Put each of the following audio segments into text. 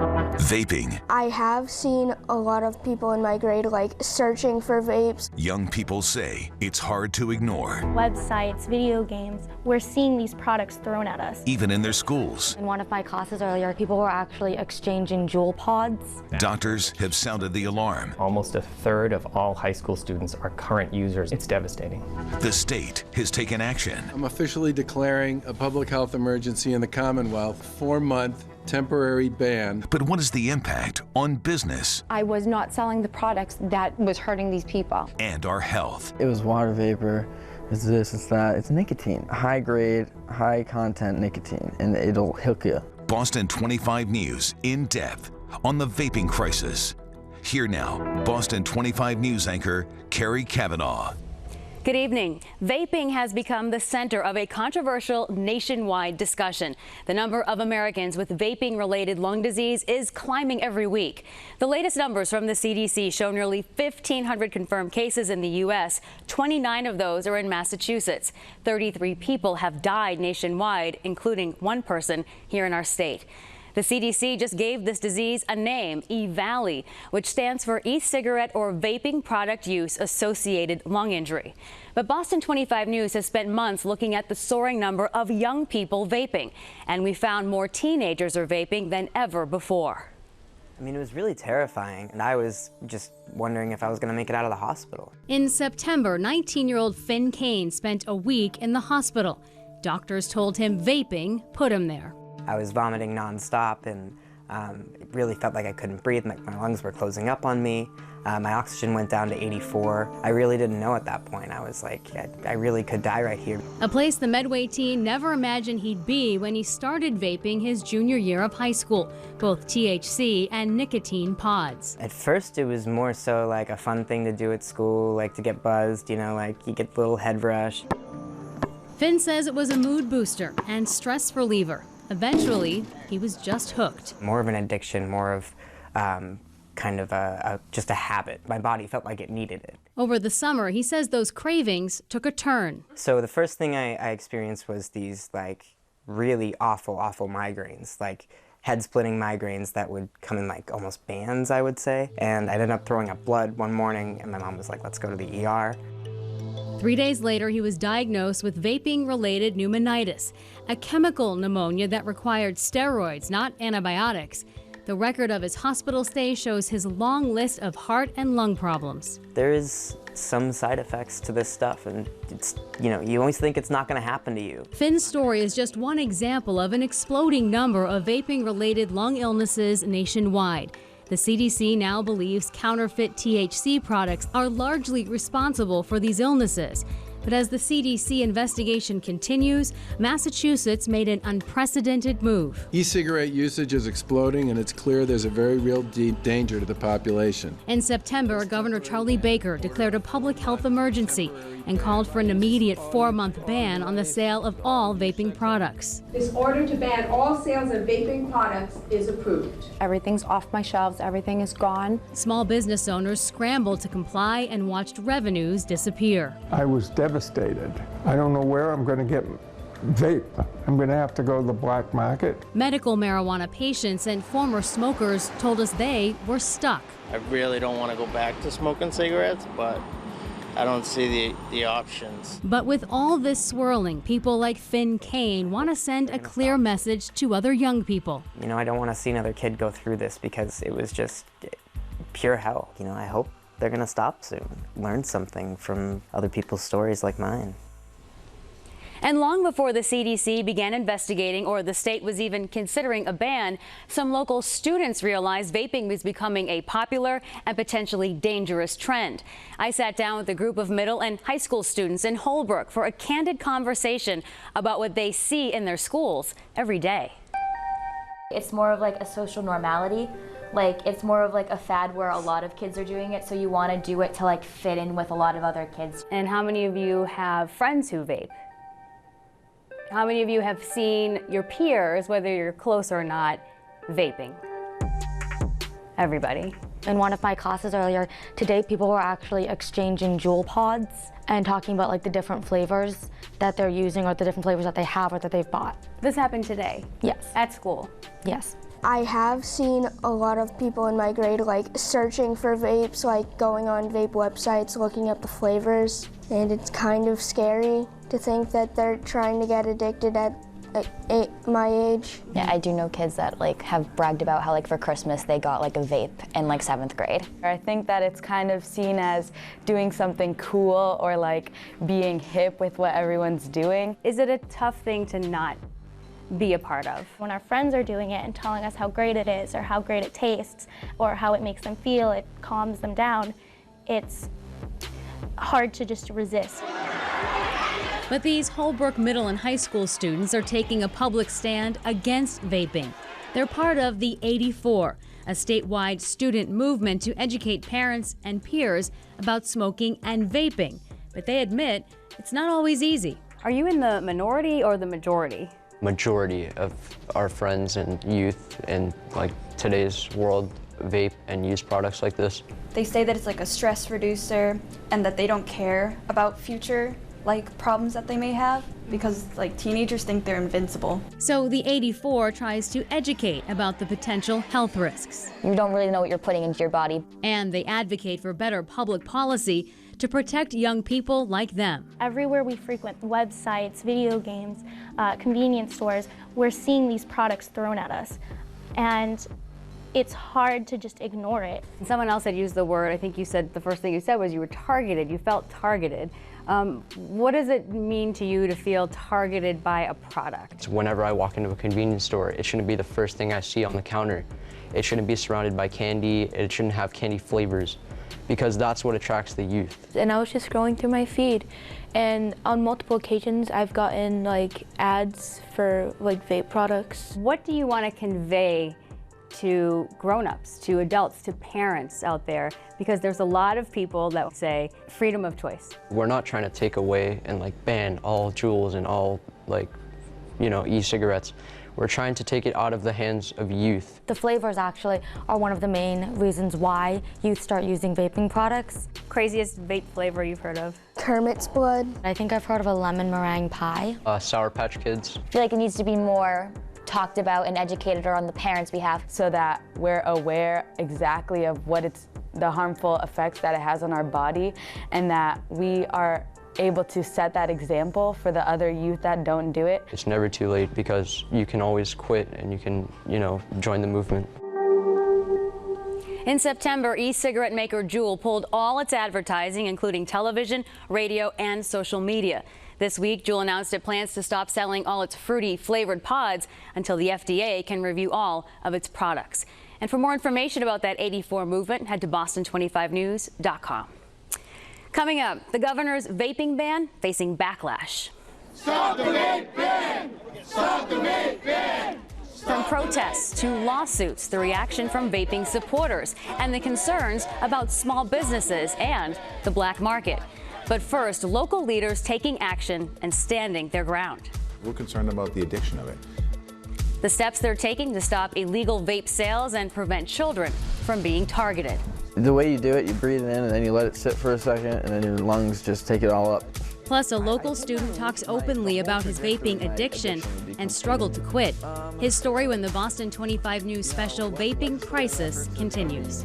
Vaping. I have seen a lot of people in my grade searching for vapes. Young people say it's hard to ignore. Websites, video games, we're seeing these products thrown at us. Even in their schools. In one of my classes earlier, people were actually exchanging Juul pods. Doctors have sounded the alarm. Almost a third of all high school students are current users. It's devastating. The state has taken action. I'm officially declaring a public health emergency in the Commonwealth, 4-month temporary ban. But what is the impact on business? I was not selling the products that was hurting these people. And our health. It was water vapor, it's this, it's that, it's nicotine. High grade, high content nicotine, and it'll hook you. Boston 25 News in depth on the vaping crisis. Here now, Boston 25 News anchor Carrie Cavanaugh. Good evening. Vaping has become the center of a controversial nationwide discussion. The number of Americans with vaping-related lung disease is climbing every week. The latest numbers from the CDC show nearly 1,500 confirmed cases in the U.S. 29 of those are in Massachusetts. 33 people have died nationwide, including one person here in our state. The CDC just gave this disease a name, EVALI, which stands for e-cigarette or vaping product use associated lung injury. But Boston 25 News has spent months looking at the soaring number of young people vaping, and we found more teenagers are vaping than ever before. I mean, it was really terrifying, and I was just wondering if I was going to make it out of the hospital. In September, 19-year-old Finn Kane spent a week in the hospital. Doctors told him vaping put him there. I was vomiting nonstop, and it really felt like I couldn't breathe. My lungs were closing up on me. My oxygen went down to 84. I really didn't know at that point. I was like, I really could die right here. A place the Medway teen never imagined he'd be when he started vaping his junior year of high school, both THC and nicotine pods. At first, it was more so like a fun thing to do at school, like to get buzzed, you know, like you get a little head rush. Finn says it was a mood booster and stress reliever. Eventually, he was just hooked. More of an addiction, more of kind of just a habit. My body felt like it needed it. Over the summer, he says those cravings took a turn. So the first thing I experienced was these like really awful migraines, like head-splitting migraines that would come in like almost bands, I would say. And I ended up throwing up blood one morning, and my mom was like, let's go to the ER. 3 days later, he was diagnosed with vaping-related pneumonitis, a chemical pneumonia that required steroids, not antibiotics. The record of his hospital stay shows his long list of heart and lung problems. There is some side effects to this stuff, and it's, you know, you always think it's not going to happen to you. Finn's story is just one example of an exploding number of vaping-related lung illnesses nationwide. The CDC now believes counterfeit THC products are largely responsible for these illnesses. But as the CDC investigation continues, Massachusetts made an unprecedented move. E-cigarette usage is exploding, and it's clear there's a very real danger to the population. In September, Governor Charlie Baker declared a public health emergency and called for an immediate 4-month ban on the sale of all vaping products. This order to ban all sales of vaping products is approved. Everything's off my shelves, everything is gone. Small business owners scrambled to comply and watched revenues disappear. I was devastated. I don't know where I'm going to get vape. I'm going to have to go to the black market. Medical marijuana patients and former smokers told us they were stuck. I really don't want to go back to smoking cigarettes, but I don't see the options. But with all this swirling, people like Finn Kane want to send a clear message to other young people. You know, I don't want to see another kid go through this because it was just pure hell. You know, I hope they're going to stop soon, learn something from other people's stories like mine. And long before the CDC began investigating or the state was even considering a ban, some local students realized vaping was becoming a popular and potentially dangerous trend. I sat down with a group of middle and high school students in Holbrook for a candid conversation about what they see in their schools every day. It's more of like a social normality. Like, it's more of like a fad where a lot of kids are doing it, so you want to do it to like fit in with a lot of other kids. And how many of you have friends who vape? How many of you have seen your peers, whether you're close or not, vaping? Everybody. In one of my classes earlier today, people were actually exchanging Juul pods and talking about like the different flavors that they're using or the different flavors that they have or that they've bought. This happened today? Yes. At school? Yes. I have seen a lot of people in my grade like searching for vapes, like going on vape websites, looking up the flavors, and it's kind of scary to think that they're trying to get addicted at my age. Yeah, I do know kids that like have bragged about how like for Christmas they got like a vape in like 7th grade. I think that it's kind of seen as doing something cool or like being hip with what everyone's doing. Is it a tough thing to not be a part of? When our friends are doing it and telling us how great it is or how great it tastes or how it makes them feel, it calms them down, it's hard to just resist. But these Holbrook middle and high school students are taking a public stand against vaping. They're part of the 84, a statewide student movement to educate parents and peers about smoking and vaping. But they admit it's not always easy. Are you in the minority or the majority? Majority of our friends and youth in like today's world vape and use products like this. They say that it's like a stress reducer and that they don't care about future like problems that they may have because like teenagers think they're invincible. So the 84 tries to educate about the potential health risks. You don't really know what you're putting into your body. And they advocate for better public policy to protect young people like them. Everywhere we frequent, websites, video games, convenience stores, we're seeing these products thrown at us. And it's hard to just ignore it. Someone else had used the word, I think you said, the first thing you said was you were targeted, you felt targeted. What does it mean to you to feel targeted by a product? Whenever I walk into a convenience store, it shouldn't be the first thing I see on the counter. It shouldn't be surrounded by candy, it shouldn't have candy flavors, because that's what attracts the youth. And I was just scrolling through my feed, and on multiple occasions I've gotten like ads for like vape products. What do you want to convey to grown-ups, to adults, to parents out there? Because there's a lot of people that say freedom of choice. We're not trying to take away and like ban all Juuls and all like, you know, e-cigarettes. We're trying to take it out of the hands of youth. The flavors actually are one of the main reasons why youth start using vaping products. Craziest vape flavor you've heard of? Kermit's blood. I think I've heard of a lemon meringue pie. Sour Patch Kids. I feel like it needs to be more talked about and educated on the parents' behalf. So that we're aware exactly of what the harmful effects that it has on our body, and that we are able to set that example for the other youth that don't do it. It's never too late because you can always quit and you can, you know, join the movement. In September, e-cigarette maker Juul pulled all its advertising, including television, radio, and social media. This week, Juul announced it plans to stop selling all its fruity flavored pods until the FDA can review all of its products. And for more information about that 84 movement, head to boston25news.com. Coming up, the governor's vaping ban facing backlash. Stop the vape ban! Stop the vape ban! From protests to lawsuits, the reaction from vaping supporters and the concerns about small businesses and the black market. But first, local leaders taking action and standing their ground. We're concerned about the addiction of it. The steps they're taking to stop illegal vape sales and prevent children from being targeted. The way you do it, you breathe it in and then you let it sit for a second and then your lungs just take it all up. Plus, a local student talks openly about his vaping addiction and struggled to quit. His story when the Boston 25 News special Vaping Crisis continues.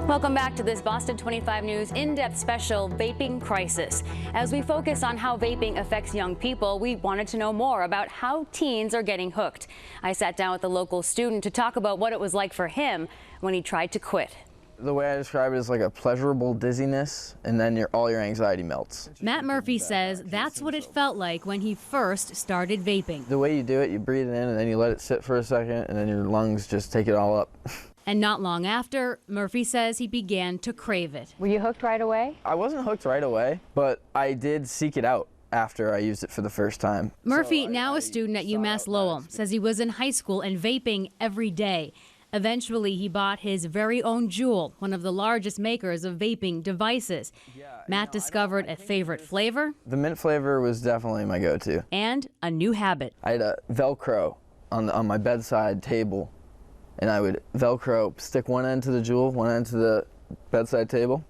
Welcome back to this Boston 25 News in-depth special Vaping Crisis. As we focus on how vaping affects young people, we wanted to know more about how teens are getting hooked. I sat down with a local student to talk about what it was like for him when he tried to quit. The way I describe it is like a pleasurable dizziness, and then all your anxiety melts. Matt Murphy says that's what it felt like when he first started vaping. The way you do it, you breathe it in and then you let it sit for a second, and then your lungs just take it all up. And not long after, Murphy says he began to crave it. Were you hooked right away? I wasn't hooked right away, but I did seek it out after I used it for the first time. Murphy, now a student at UMass Lowell, says he was in high school and vaping every day. Eventually, he bought his very own Juul, one of the largest makers of vaping devices. Matt discovered a favorite flavor. The mint flavor was definitely my go-to. And a new habit. I had a Velcro on my bedside table, and I would Velcro, stick one end to the Juul, one end to the bedside table,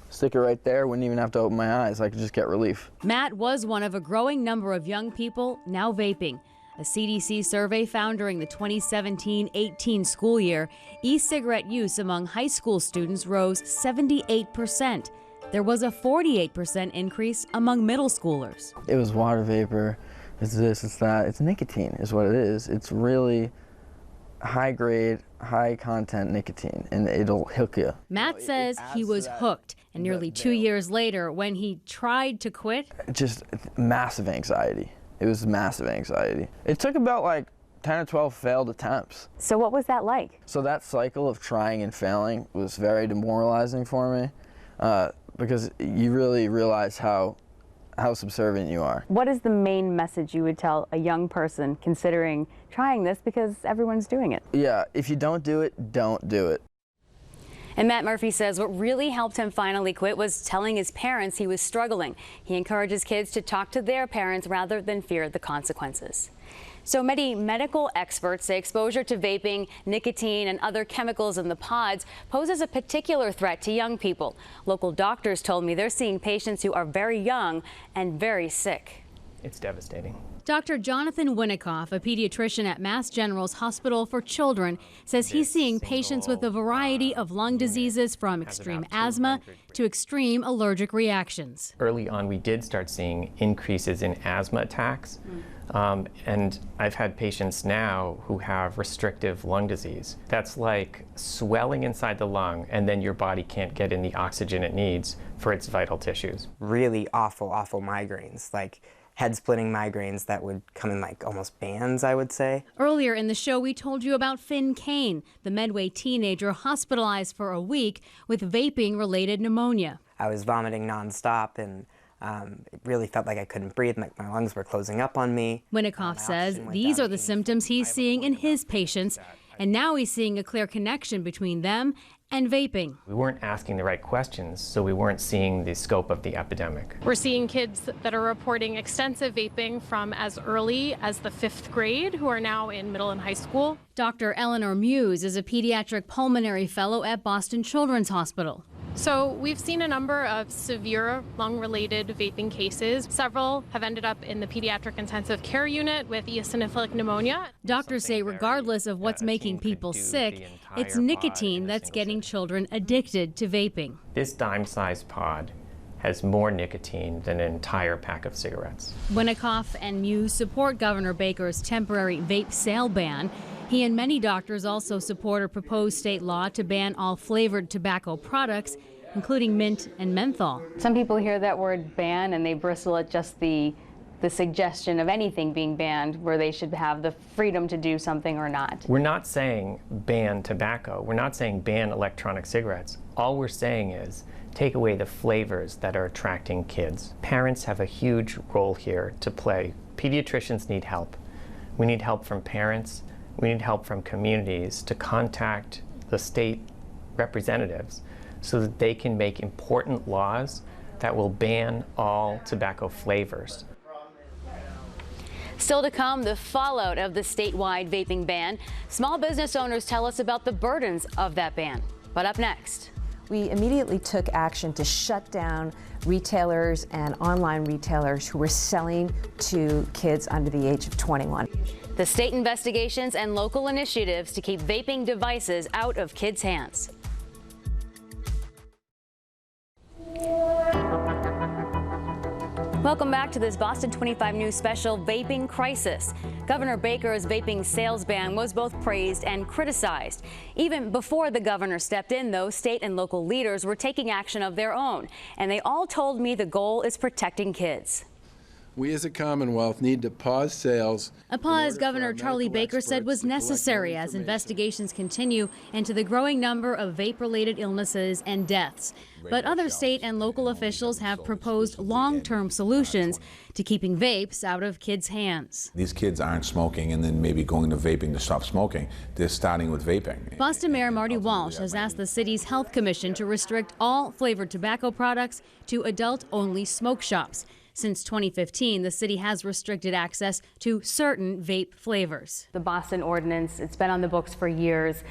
Stick it right there, wouldn't even have to open my eyes. I could just get relief. Matt was one of a growing number of young people now vaping. A CDC survey found during the 2017-18 school year, e-cigarette use among high school students rose 78%. There was a 48% increase among middle schoolers. It was water vapor, it's this, it's that. It's nicotine is what it is. It's really high grade, high content nicotine, and it'll hook you. Matt says he was hooked, and nearly 2 years later, when he tried to quit, Just massive anxiety. It was massive anxiety. It took about like 10 or 12 failed attempts. So what was that like? So that cycle of trying and failing was very demoralizing for me, because you really realize how subservient you are. What is the main message you would tell a young person considering trying this because everyone's doing it? Yeah, if you don't do it, don't do it. And Matt Murphy says what really helped him finally quit was telling his parents he was struggling. He encourages kids to talk to their parents rather than fear the consequences. So many medical experts say exposure to vaping, nicotine, and other chemicals in the pods poses a particular threat to young people. Local doctors told me they're seeing patients who are very young and very sick. It's devastating. Dr. Jonathan Winnikoff, a pediatrician at Mass General's Hospital for Children, says he's seeing patients with a variety of lung diseases from extreme asthma to extreme allergic reactions. Early on, we did start seeing increases in asthma attacks. And I've had patients now who have restrictive lung disease. That's like swelling inside the lung, and then your body can't get in the oxygen it needs for its vital tissues. Really awful, awful migraines, like head-splitting migraines that would come in like almost bands, I would say. Earlier in the show, we told you about Finn Kane, the Medway teenager hospitalized for a week with vaping-related pneumonia. I was vomiting nonstop, and it really felt like I couldn't breathe, like my lungs were closing up on me. Winnikoff says these are the symptoms he's seeing in his patients, and now he's seeing a clear connection between them and vaping. We weren't asking the right questions, so we weren't seeing the scope of the epidemic. We're seeing kids that are reporting extensive vaping from as early as the 5th grade who are now in middle and high school. Dr. Eleanor Muse is a pediatric pulmonary fellow at Boston Children's Hospital. So we've seen a number of severe lung-related vaping cases. Several have ended up in the pediatric intensive care unit with eosinophilic pneumonia. Doctors say regardless of what's making people sick, it's nicotine that's getting children addicted to vaping. This dime-sized pod has more nicotine than an entire pack of cigarettes. Winnikoff and Muse support Governor Baker's temporary vape sale ban. He and many doctors also support a proposed state law to ban all flavored tobacco products, including mint and menthol. Some people hear that word ban and they bristle at just the suggestion of anything being banned, where they should have the freedom to do something or not. We're not saying ban tobacco. We're not saying ban electronic cigarettes. All we're saying is take away the flavors that are attracting kids. Parents have a huge role here to play. Pediatricians need help. We need help from parents. We need help from communities to contact the state representatives so that they can make important laws that will ban all tobacco flavors. Still to come, the fallout of the statewide vaping ban. Small business owners tell us about the burdens of that ban. But up next. We immediately took action to shut down retailers and online retailers who were selling to kids under the age of 21. The state investigations and local initiatives to keep vaping devices out of kids' hands. Welcome back to this Boston 25 News special, Vaping Crisis. Governor Baker's vaping sales ban was both praised and criticized. Even before the governor stepped in, though, state and local leaders were taking action of their own. And they all told me the goal is protecting kids. We as a Commonwealth need to pause sales. A pause Governor Charlie Baker said was necessary as investigations continue into the growing number of vape-related illnesses and deaths. But other state and local officials have proposed long-term solutions to keeping vapes out of kids' hands. These kids aren't smoking and then maybe going to vaping to stop smoking. They're starting with vaping. Boston Mayor Marty Walsh has asked the city's health commission to restrict all flavored tobacco products to adult-only smoke shops. Since 2015, the city has restricted access to certain vape flavors. The Boston ordinance, it's been on the books for years.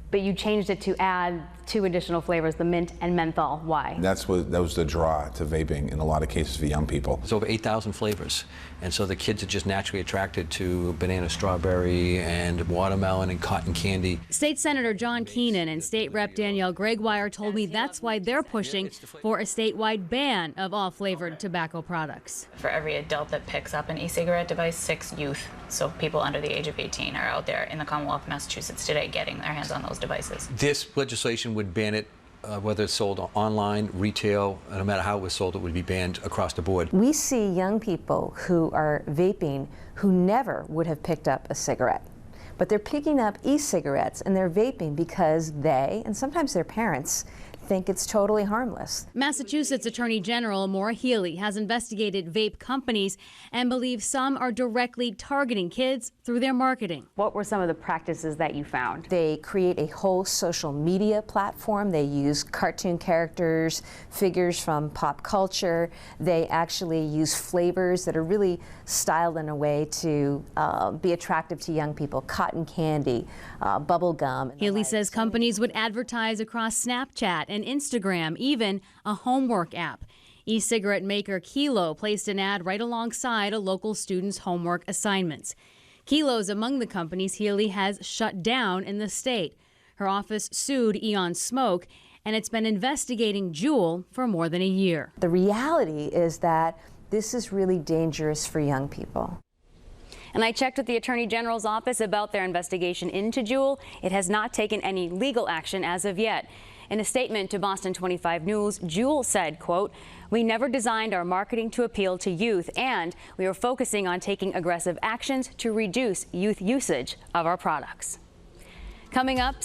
but you changed it to add 2 additional flavors, the mint and menthol. Why? That was the draw to vaping in a lot of cases for young people. There's over 8,000 flavors, and so the kids are just naturally attracted to banana, strawberry, and watermelon and cotton candy. State Senator John Keenan and State Rep Danielle Gregoire told me that's why they're pushing for a statewide ban of all flavored tobacco products. For every adult that picks up an e-cigarette device, 6 youth, so people under the age of 18, are out there in the Commonwealth of Massachusetts today getting their hands on those devices. This legislation would ban it, whether it's sold online, retail, no matter how it was sold, it would be banned across the board. We see young people who are vaping who never would have picked up a cigarette, but they're picking up e-cigarettes and they're vaping because they, and sometimes their parents, think it's totally harmless. Massachusetts Attorney General Maura Healey has investigated vape companies and believes some are directly targeting kids through their marketing. What were some of the practices that you found? They create a whole social media platform. They use cartoon characters, figures from pop culture. They actually use flavors that are really styled in a way to be attractive to young people. Cotton candy, bubble gum. Healey says companies would advertise across Snapchat and Instagram, even a homework app. E-cigarette maker Kilo placed an ad right alongside a local student's homework assignments. Kilo's among the companies Healey has shut down in the state. Her office sued Eon Smoke, and it's been investigating Juul for more than a year. The reality is that this is really dangerous for young people. And I checked with the Attorney General's office about their investigation into Juul. It has not taken any legal action as of yet. In a statement to Boston 25 News, Juul said, quote, "We never designed our marketing to appeal to youth, and we are focusing on taking aggressive actions to reduce youth usage of our products." Coming up,